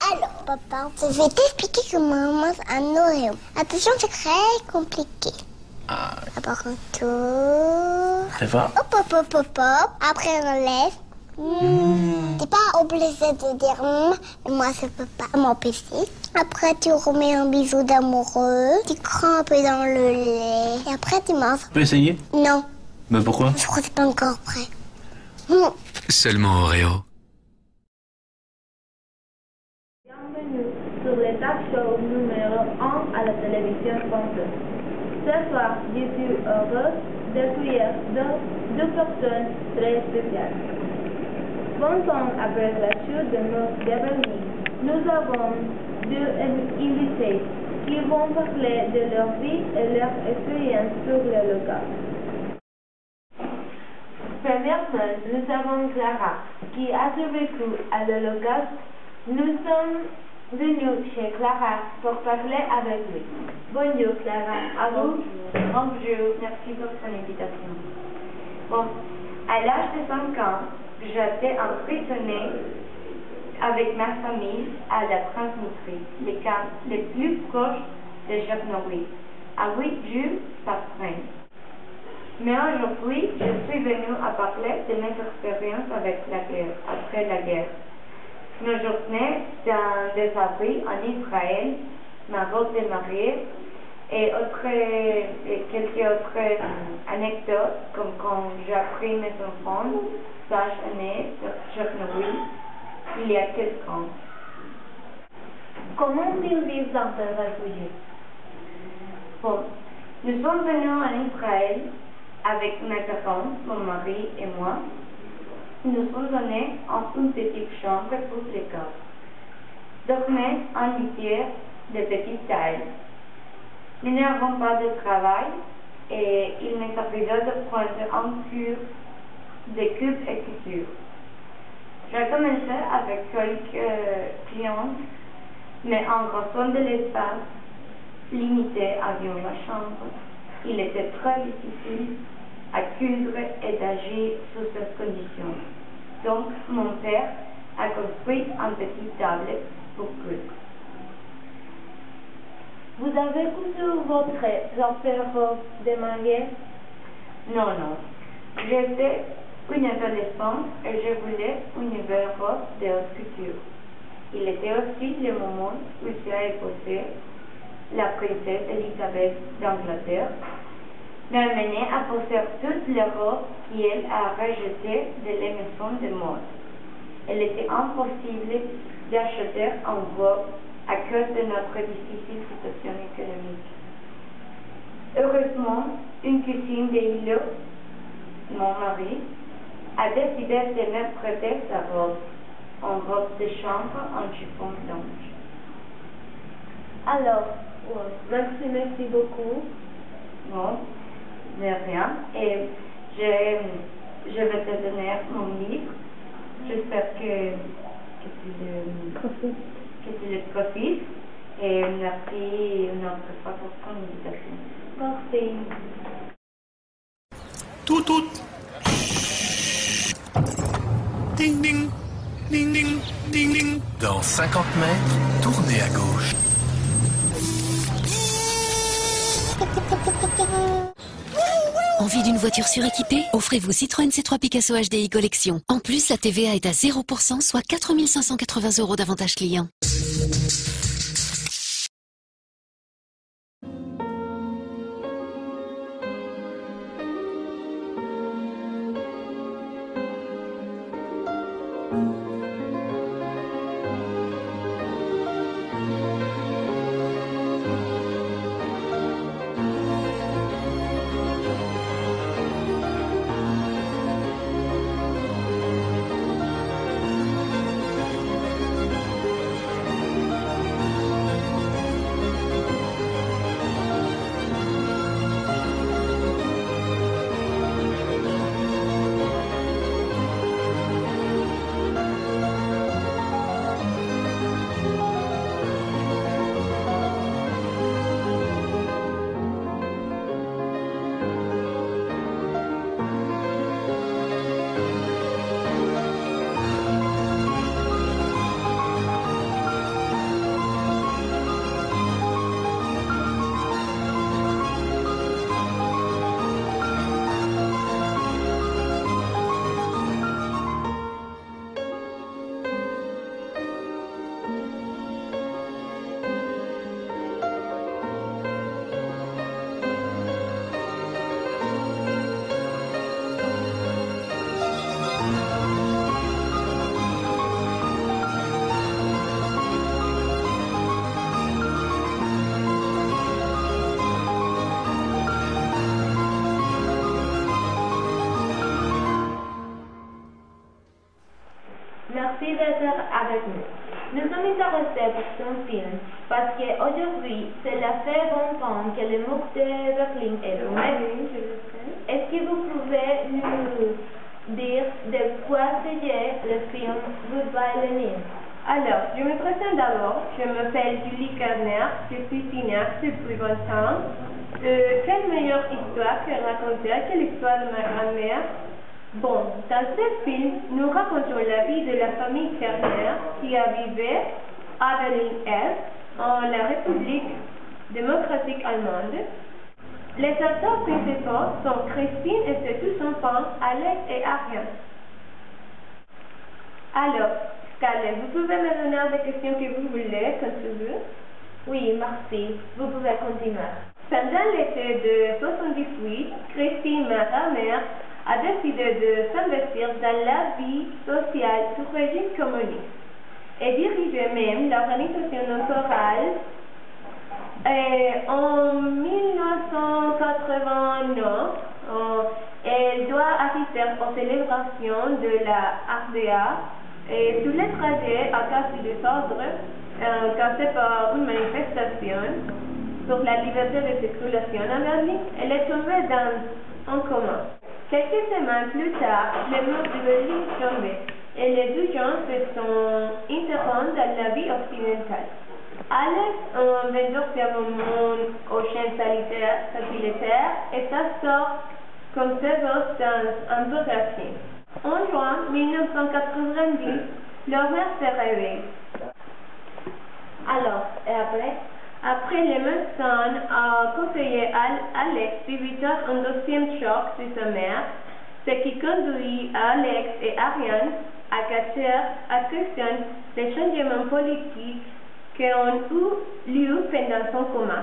Alors, papa, je vais t'expliquer comment on mange un Oreo. Attention, c'est très compliqué. D'abord, on tourne. Fais voir. Hop, hop, hop, hop, hop. Après, on laisse. T'es pas obligé de dire moi, je peux pas m'empêcher. Après, tu remets un bisou d'amoureux. Tu crampes dans le lait. Et après, tu manges. Tu peux essayer? Non. Mais pourquoi? Je crois que c'est pas encore prêt. Seulement Oreo. Bienvenue sur le talk show numéro 1 à la télévision française. Ce soir, je suis heureuse d'accueillir deux personnes très spéciales. 20 ans après la chute de mur de Berlin, nous avons deux invités qui vont parler de leur vie et leur expérience sur l'Holocauste. Premièrement, nous avons Clara, qui a survécu à l'Holocauste. Nous sommes venus chez Clara pour parler avec lui. Bonjour Clara, à vous. Bonjour, merci pour ton invitation. Bon, à l'âge de 5 ans, j'étais emprisonnée avec ma famille à la Transnistrie, les camps les plus proches de Chernobyl, à 8 jours par train. Mais aujourd'hui, je suis venue à parler de mes expériences avec la guerre, après la guerre. Nos journées dans des abris en Israël, ma robe de mariée et quelques autres anecdotes, comme quand j'ai appris mes enfants d'âge aîné sur Tchernobyl il y a quelques ans. Comment ils vivent dans ces réfugiés? Bon, nous sommes venus en Israël avec mes parents, mon mari et moi. Nous sommes donnés en une petite chambre pour les cas. Dormait en litière de petite taille. Nous n'avons pas de travail et il m'est arrivé de prendre un cours de coupe et couture. J'ai commencé avec quelques clients, mais en raison de l'espace limité avions la chambre, il était très difficile à coudre et d'agir sous ces conditions. Donc, mon père a construit une petite table pour coudre. Vous avez cousu votre robe de mariée? Non, non. J'étais une adolescente et je voulais une nouvelle robe de haute couture. Il était aussi le moment où j'ai épousé la princesse Elisabeth d'Angleterre, m'a amené à poser toutes les robes qu'elle a rejetées de les maisons de mode. Il était impossible d'acheter une robe à cause de notre difficile situation économique. Heureusement, une cousine d'Hilo, mon mari, a décidé de me prêter sa robe, une robe de chambre en chiffon blanche. Alors, merci beaucoup. Non, de rien. Et je vais te donner mon livre. J'espère que tu le profites. Et merci une autre fois pour ton invitation. Merci. Tout. Ding ding. Ding ding. Ding ding. Dans 50 mètres, tournez à gauche. Envie d'une voiture suréquipée? Offrez-vous Citroën C3 Picasso HDI Collection. En plus, la TVA est à 0%, soit 4 580 € d'avantages clients. Nous sommes intéressés par son film parce qu'aujourd'hui, cela fait 20 ans que le mur de Berlin est tombé. Est-ce que vous pouvez nous dire de quoi c'est le film Goodbye Lenin? Alors, je me présente d'abord. Je m'appelle Julie Kerner, je suis cinéaste depuis 20 ans. Quelle meilleure histoire que raconter que l'histoire de ma grand-mère? Bon, dans ce film, nous racontons la vie de la famille Kerner qui a vécu à Berlin-Est, en la République démocratique allemande. Les acteurs principaux sont Christine et ses deux enfants, Alex et Ariane. Alors, Scarlett, vous pouvez me donner des questions que vous voulez, quand tu veux? Oui, merci. Vous pouvez continuer. Pendant l'été de 78, Christine, ma grand-mère, a décidé de s'investir dans la vie sociale du régime communiste et diriger même l'organisation électorale. En 1989, elle doit assister aux célébrations de la RDA et tous les trajets à cause du désordre causé par une manifestation pour la liberté de circulation à Berlin. Elle est tombée dans un coma. Quelques semaines plus tard, le mur de Berlin est tombé et les deux gens se sont interrompus dans la vie occidentale. Alex, un vendeur d'abonnements aux chaînes satellitaires, et sa sœur comme serveuse dans un burger king. En juin 1990, leur mère se réveille. Alors, et après? Après, le médecin a conseillé à Alex d'éviter un deuxième choc de sa mère, ce qui conduit Alex et Ariane à cacher à Christian les changements politiques qui ont eu lieu pendant son coma.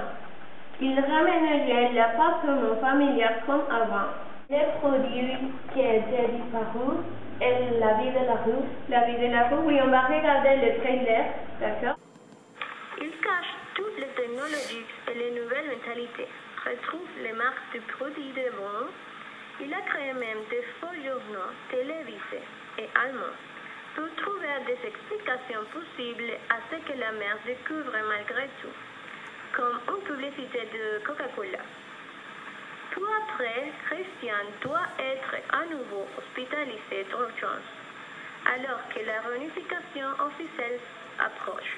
Il raménageait l'appartement familial comme avant. Les produits qui étaient disparus et la vie de la rue. La vie de la rue, oui, on va regarder le trailer, d'accord? Il cache toutes les technologies et les nouvelles mentalités, retrouve les marques de produits de bon. Il a créé même des faux journaux télévisés et allemands pour trouver des explications possibles à ce que la mère découvre malgré tout, comme une publicité de Coca-Cola. Peu après, Christian doit être à nouveau hospitalisé d'urgence, alors que la réunification officielle approche.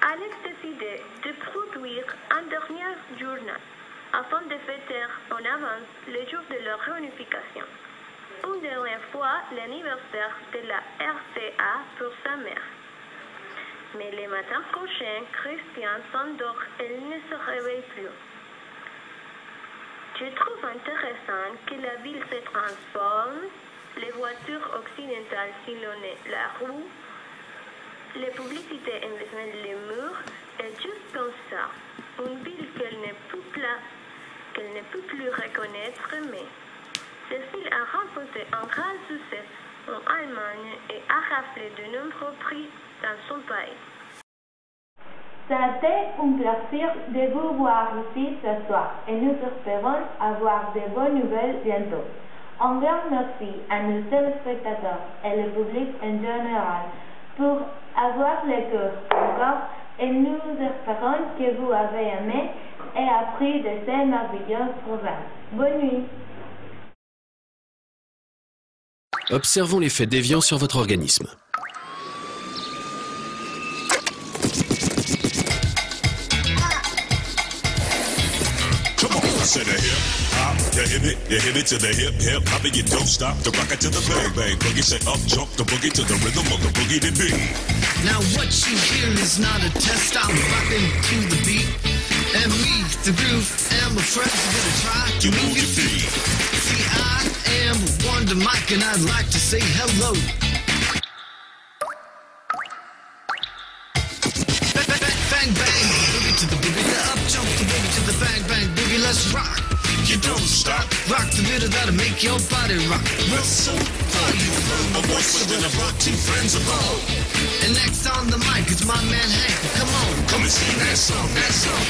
Alex décide de produire un dernier journal afin de fêter en avance le jour de leur réunification. Une dernière fois l'anniversaire de la RCA pour sa mère. Mais le matin prochain, Christian s'endort et ne se réveille plus. Je trouve intéressant que la ville se transforme, les voitures occidentales sillonnent la rue, les publicités envahissent les murs, et juste comme ça, une ville qu'elle ne peut plus reconnaître, mais Cécile a remporté un grand succès en Allemagne et a raflé de nombreux prix dans son pays. Ça a été un plaisir de vous voir ici ce soir et nous espérons avoir de bonnes nouvelles bientôt. Un grand merci à nos téléspectateurs et le public en général pour avoir le cœur encore et nous espérons que vous avez aimé et appris de ces merveilleuses provinces. Bonne nuit. Observons l'effet déviant sur votre organisme. To the hip hop, you hit it to the hip hop, and you don't stop to rock it to the bang bang boogie. Say up jump the boogie to the rhythm of the boogie to beat. Now what you hear is not a test. I'm rocking to the beat, and me, the groove, and my friends are gonna try to move your feet. See, I am Wonder Mike, and I'd like to say hello. Bang bang boogie to the boogie, the up jump the boogie to the bang bang boogie. Let's rock. You don't stop. Rock the rhythm that'll make your body rock. Well, so far you heard my voice, so then I brought two friends along. And next on the mic is my man Hank. Come on, come and sing that song, that song.